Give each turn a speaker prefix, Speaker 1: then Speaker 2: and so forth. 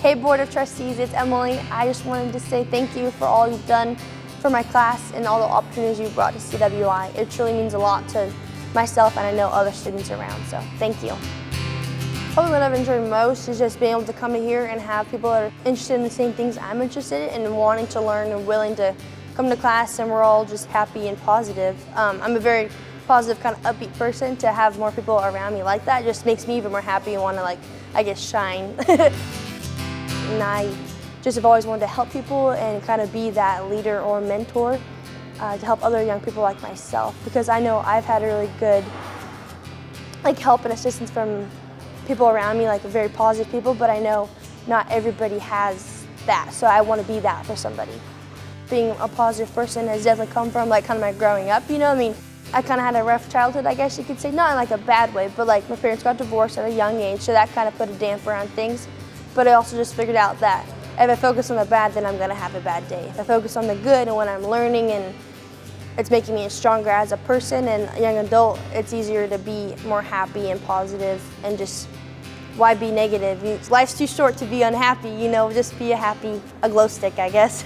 Speaker 1: Hey Board of Trustees, it's Emily. I just wanted to say thank you for all you've done for my class and all the opportunities you brought to CWI. It truly means a lot to myself and I know other students around, so thank you. Probably what I've enjoyed most is just being able to come here and have people that are interested in the same things I'm interested in and wanting to learn and willing to come to class, and we're all just happy and positive. I'm a very positive, kind of upbeat person. To have more people around me like that just makes me even more happy and want to, like, I guess, shine. And I just have always wanted to help people and kind of be that leader or mentor to help other young people like myself, because I know I've had a really good help and assistance from people around me, like very positive people, but I know not everybody has that, so I want to be that for somebody. Being a positive person has definitely come from kind of my growing up, you know? I mean, I kind of had a rough childhood, I guess you could say, not in a bad way, but my parents got divorced at a young age, so that kind of put a damper on things. But I also just figured out that if I focus on the bad, then I'm going to have a bad day. If I focus on the good and when I'm learning and it's making me stronger as a person and a young adult, it's easier to be more happy and positive, and just why be negative? Life's too short to be unhappy, you know, just be a glow stick, I guess.